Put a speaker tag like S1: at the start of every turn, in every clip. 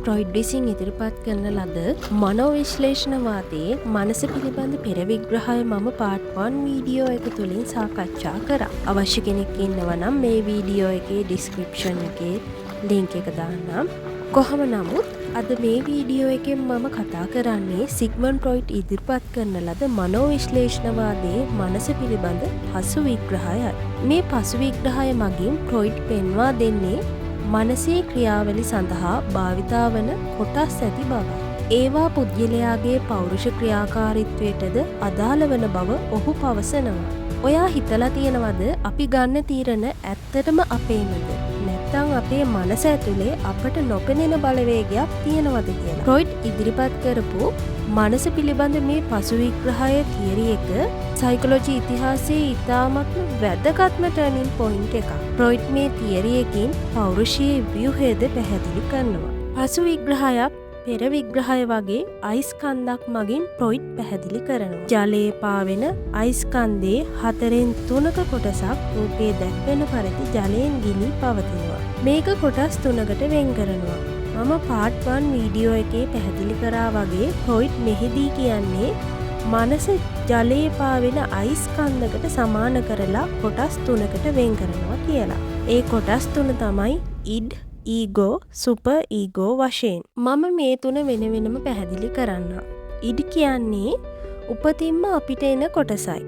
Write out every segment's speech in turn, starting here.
S1: Freud විසින් ඉදිරිපත් කරන ලද මනෝවිශ්ලේෂණවාදයේ මනස පිළිබඳ පෙර විග්‍රහය මම පාර්ට් 1 වීඩියෝ එක තුලින් සාකච්ඡා කරා. අවශ්‍ය කෙනෙක් ඉන්නවා නම් මේ වීඩියෝ එකේ ඩිස්ක්‍රිප්ෂන් එකේ ලින්ක් එක දාන්නම්. කොහොම නමුත් අද මේ වීඩියෝ එකෙන් මම කතා කරන්නේ සිග්මන්ඩ් ෆ්‍රොයිඩ් ඉදිරිපත් කරන ලද මනෝවිශ්ලේෂණවාදයේ මනස පිළිබඳ පසු විග්‍රහයයි. මේ පසු විග්‍රහය මගින් ෆ්‍රොයිඩ් පෙන්වා දෙන්නේ මනසේ ක්‍රියාවලි සඳහා භාවිතා වන කොටස් ඇති බවයි. ඒවා පුද්ගලයාගේ පෞරුෂ ක්‍රියාකාරීත්වයටද අදාළ වන බව ඔහු පවසනවා. ඔයා හිතලා තියෙනවද අපි ගන්න තීරණ ඇත්තටම අපේමද? නැත්නම් අපේ මනස ඇතුලේ අපට නොපෙනෙන බලවේගයක් තියෙනවද කියලා? ෆ්‍රොයිඩ් ඉදිරිපත් කරපු මනස පිළිබඳ මේ පසු විග්‍රහයේ තියරි එක සයිකොලොජි ඉතිහාසයේ ඉතාමත්ම වැදගත්ම ටර්නින් පොයින්ට් එකක්. ෆ්‍රොයිඩ් මේ තියරි එකකින් පෞරුෂයේ ව්‍යුහයද පැහැදිලි කරනවා. පසු විග්‍රහයක් පෙර විග්‍රහය වගේ අයිස් කන්දක් මගින් ෆ්‍රොයිඩ් පැහැදිලි කරනවා. ජලයේ පාවෙන අයිස් කන්දේ 4/3 කොටසක් රූපේ දැක්වෙන පරිදි ජලයෙන් ගිලී පවතිනවා. මේක කොටස් 3කට වෙන් කරනවා. මම පාර්ට් 1 වීඩියෝ එකේ පැහැදිලි කරා වගේ ෆ්‍රොයිඩ් මෙහිදී කියන්නේ මනස ජලයේ පාවෙන අයිස් කන්දකට සමාන කරලා කොටස් 3කට වෙන් කරනවා කියලා. ඒ කොටස් 3 තමයි ඉඩ්, ඊගෝ, සුපර් ඊගෝ වශයෙන්. මම මේ 3 වෙන වෙනම පැහැදිලි කරන්න. ඉඩ් කියන්නේ උපතින්ම අපිට එන කොටසයි.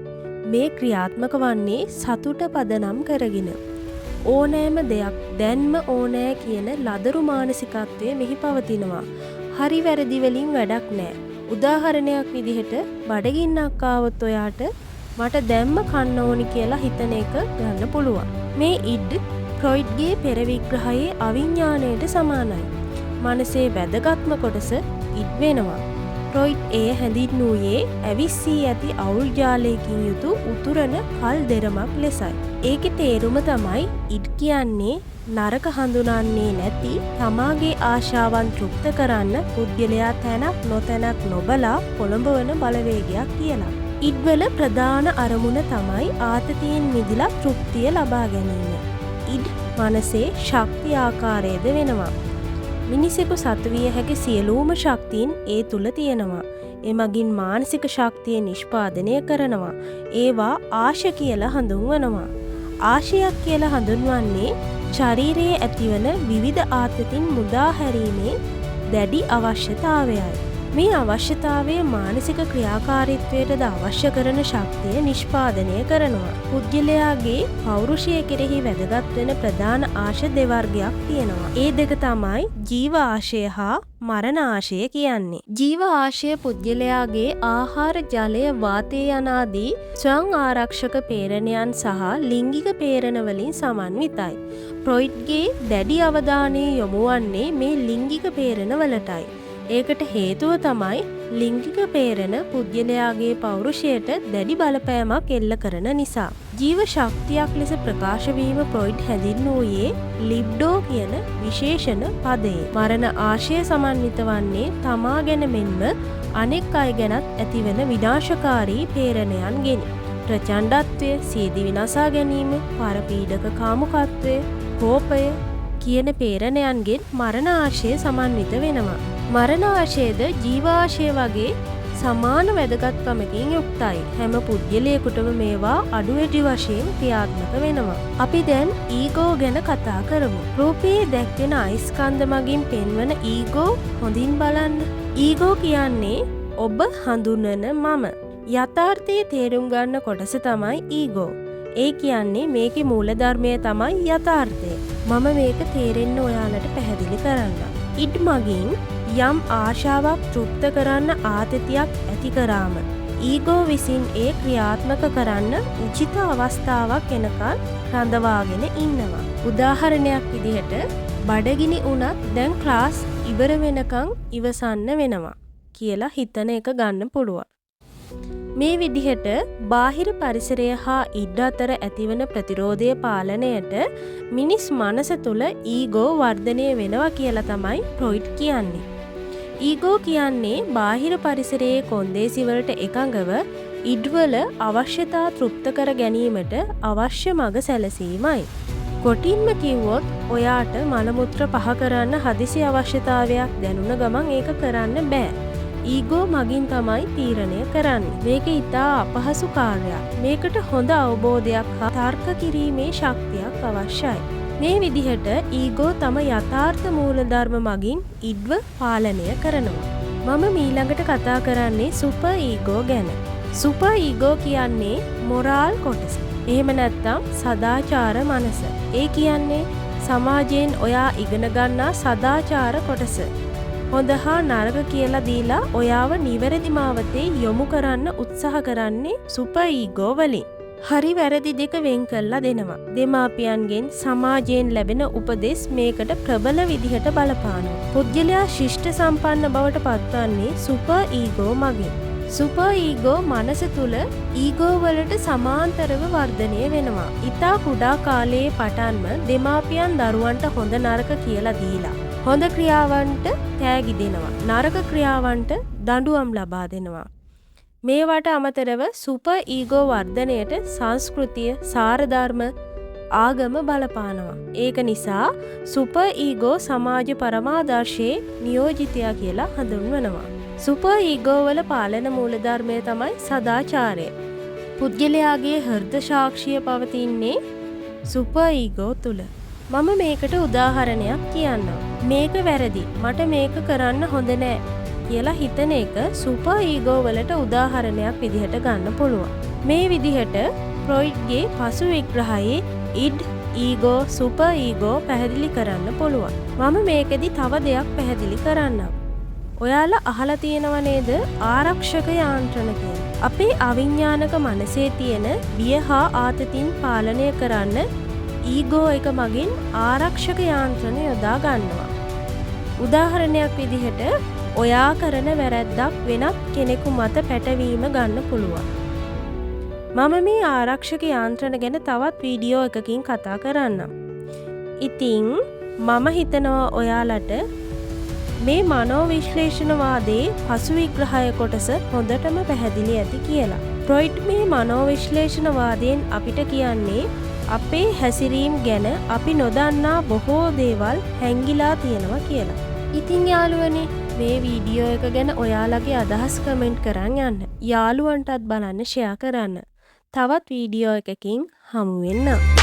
S1: මේ ක්‍රියාත්මක වන්නේ සතුට පදනම් කරගෙන. ඕනෑම දෙයක් දැන්ම ඕනෑ කියන ලදරු මානසිකත්වය මෙහි පවතිනවා. හරි වැරදි වලින් වැඩක් නෑ. උදාහරණයක් විදිහට බඩගින්නක් ආවොත් ඔයාට මට දැම්ම කන්න ඕනි කියලා හිතන එක ගන්න පුළුවන්. මේ ඉඩ් ෆ්‍රොයිඩ්ගේ පෙර විග්‍රහයේ අවිඥාණයට සමානයි. මනසේ වැදගත්ම කොටස ඉඩ් වෙනවා. ෆ්‍රොයිඩ් එය හැඳින්වුවේ ඇවිස්සී ඇති අවුල් ජාලයකින් යුතු උතුරන කල් දෙරමක් ලෙසයි. ඒකේ තේරුම තමයි ඉඩ් කියන්නේ නරක හඳුනන්නේ නැති තමාගේ ආශාවන් තෘප්ත කරන්න පුද්ගලයා තැනක් නොතැනක් නොබලා පොළඹවන බලවේගයක් කියලා. ඉඩ්වල ප්‍රධාන අරමුණ තමයි ආතතියෙන් මිදලා තෘප්තිය ලබා ගැනීම. ඉඩ් මනසේ ශක්ති ආකාරයේද වෙනවා. මිනිසෙකු සතු විය හැකි සියලුම ශක්තියින් ඒ තුල තියෙනවා. එමගින් මානසික ශක්තිය නිෂ්පාදනය කරනවා. ඒවා ආශ කියලා හඳුන්වනවා. ආශයක් කියලා හඳුන්වන්නේ ශරීරයේ ඇතිවන විවිධ ආතතින් මුදා හැරීමේ දැඩි අවශ්‍යතාවයයි. මේ අවශ්‍යතාවය මානසික ක්‍රියාකාරීත්වයටද අවශ්‍ය කරන ශක්තිය නිෂ්පාදනය කරනවා. පුද්ගලයාගේ පෞරුෂය කෙරෙහි වැදගත් වෙන ප්‍රධාන ආශ දෙවර්ගයක් තියෙනවා. ඒ දෙක තමයි ජීව ආශය හා මරණ ආශය කියන්නේ. ජීව ආශය පුද්ගලයාගේ ආහාර, ජලය, වාතය යනාදී ස්වයං ආරක්ෂක පේරණයන් සහ ලිංගික පේරණ වලින් සමන්විතයි. ෆ්‍රොයිඩ්ගේ දැඩි අවධානය යොමු වන්නේ මේ ලිංගික පේරණ වලටයි. ඒකට හේතුව තමයි ලිංගික පේරණ පුද්ගලයාගේ පෞරුෂයට දැඩි බලපෑමක් එල්ල කරන නිසා. ජීව ශක්තියක් ලෙස ප්‍රකාශ වීම ෆ්‍රොයිඩ් හැඳින්වුවේ ලිබ්ඩෝ කියන විශේෂණ පදයේ. මරණ ආශය සමන්විත වන්නේ තමා ගැන මෙන්ම අනෙක් අය ගැනත් ඇතිවන විනාශකාරී පේරණයන් ගෙනි. ප්‍රචණ්ඩත්වය, සියදි විනාසා ගැනීම, පරපීඩක කාමුකත්වය, කෝපය කියන පේරණයන්ගෙන් මරණ ආශය සමන්විත වෙනවා. මරණ ආශයද ජීවාශය වගේ සමාන වැදගත්කමකින් යුක්තයි. හැම පුද්ගලයෙකුටම මේවා අඩු වැඩි වශයෙන් ක්‍රියාත්මක වෙනවා. අපි දැන් ඊගෝ ගැන කතා කරමු. රූපයේ දැක්වෙන අයිස්කන්ධ මගින් පෙන්වන ඊගෝ හොඳින් බලන්න. ඊගෝ කියන්නේ ඔබ හඳුනන මම. යථාර්ථයේ තේරුම් ගන්න කොටස තමයි ඊගෝ. ඒ කියන්නේ මේකේ මූලධර්මය තමයි යථාර්ථය. මම මේක තේරෙන්න ඔයාලට පැහැදිලි කරන්න. ඉඩ් මගින් යම් ආශාවක් තෘප්ත කරන්න ආතතියක් ඇති කරාම ඊගෝ විසින් ඒ ක්‍රියාත්මක කරන්න උචිත අවස්ථාවක් එනකන් රඳවාගෙන ඉන්නවා. උදාහරණයක් විදිහට බඩගිනි වුණත් දැන් ක්ලාස් ඉවර වෙනකන් ඉවසන්න වෙනවා කියලා හිතන එක ගන්න පුළුවන්. මේ විදිහට බාහිර පරිසරය හා ඉඩ අතර ඇතිවන ප්‍රතිරෝධය පාලනයට මිනිස් මනස තුළ ඊගෝ වර්ධනය වෙනවා කියලා තමයි ෆ්‍රොයිඩ් කියන්නේ. ඊගෝ කියන්නේ බාහිර පරිසරයේ කොන්දේසි වලට එකඟව ඉඩ්වල අවශ්‍යතා තෘප්ත කර ගැනීමට අවශ්‍ය මඟ සැලසීමයි. කොටින්ම කිව්වොත් ඔයාට මලමුත්‍ර පහ කරන්න හදිසි අවශ්‍යතාවයක් දැනුන ගමන් ඒක කරන්න බෑ. ඊගෝ මගින් තමයි තීරණය කරන්නේ. මේක ඉතා අපහසු කාර්යයක්. මේකට හොඳ අවබෝධයක් හා තර්ක කිරීමේ ශක්තියක් අවශ්‍යයි. මේ විදිහට ඊගෝ තම යථාර්ථ මූලධර්ම මගින් ඉඩ්ව පාලනය කරනවා. මම මීළඟට කතා කරන්නේ සුපර් ඊගෝ ගැන. සුපර් ඊගෝ කියන්නේ මොරාල් කොටස. එහෙම නැත්නම් සදාචාර මනස. ඒ කියන්නේ සමාජයෙන් ඔයා ඉගෙන ගන්නා සදාචාර කොටස. හොඳ හා නරක කියලා දීලා ඔයාව නිවැරදි මාවතේ යොමු කරන්න උත්සාහ කරන්නේ සුපර් ඊගෝ වලින්. හරි වැරදි දෙක වෙන් කරලා දෙනවා. දෙමාපියන්ගෙන් සමාජයෙන් ලැබෙන උපදෙස් මේකට ප්‍රබල විදිහට බලපානවා. පුද්ගලයා ශිෂ්ට සම්පන්න බවට පත්වන්නේ සුපර් ඊගෝ මගින්. සුපර් ඊගෝ මනස තුළ ඊගෝ වලට සමාන්තරව වර්ධනය වෙනවා. ඉතා කුඩා කාලයේ පටන්ම දෙමාපියන් දරුවන්ට හොඳ නරක කියලා දීලා හොඳ ක්‍රියාවන්ට තෑගි දෙනවා. නරක ක්‍රියාවන්ට දඬුවම් ලබා දෙනවා. මේවට අමතරව සුපර් ඊගෝ වර්ධනයට සංස්කෘතිය, සාරධර්ම, ආගම බලපානවා. ඒක නිසා සුපර් ඊගෝ සමාජ පරමාදර්ශයේ නියෝජිතයා කියලා හඳුන්වනවා. සුපර් ඊගෝ වල පාලන මූලධර්මය තමයි සදාචාරය. පුද්ගලයාගේ හෘද සාක්ෂිය පවතින්නේ සුපර් ඊගෝ තුල. මම මේකට උදාහරණයක් කියන්නම්. මේක වැරදි. මට මේක කරන්න හොඳ නෑ කියලා හිතන එක සුපර් ඊගෝ වලට උදාහරණයක් විදිහට ගන්න පුළුවන්. මේ විදිහට ෆ්‍රොයිඩ්ගේ පසු විග්‍රහයේ ඉඩ්, ඊගෝ, සුපර් ඊගෝ පැහැදිලි කරන්න පුළුවන්. මම මේකෙදි තව දෙයක් පැහැදිලි කරන්නම්. ඔයාලා අහලා තියෙනව නේද ආරක්ෂක යාන්ත්‍රණ කියලා? අපේ අවිඥානික මනසේ තියෙන බිය හා ආතතින් පාලනය කරන්න ඊගෝ එක මගින් ආරක්ෂක යාන්ත්‍රණ යොදා ගන්නවා. උදාහරණයක් විදිහට ඔයා කරන වැරැද්දක් වෙනත් කෙනෙකු මත පැටවීම ගන්න පුළුවන්. මම මේ ආරක්ෂක යාන්ත්‍රණ ගැන තවත් වීඩියෝ එකකින් කතා කරන්නම්. ඉතින් මම හිතනවා ඔයාලට මේ මනෝවිශ්ලේෂණවාදයේ පසු විග්‍රහය කොටස හොඳටම පැහැදිලි ඇති කියලා. ෆ්‍රොයිඩ් මේ මනෝවිශ්ලේෂණවාදයෙන් අපිට කියන්නේ අපේ හැසිරීම් ගැන අපි නොදන්නා බොහෝ දේවල් හැංගිලා තියෙනවා කියලා. ඉතින් යාළුවනේ මේ වීඩියෝ එක ගැන ඔයාලගේ අදහස් කමෙන්ට් කරන් යන්න. යාළුවන්ටත් බලන්න ෂෙයා කරන්න. තවත් වීඩියෝ එකකින් හමු වෙන්න.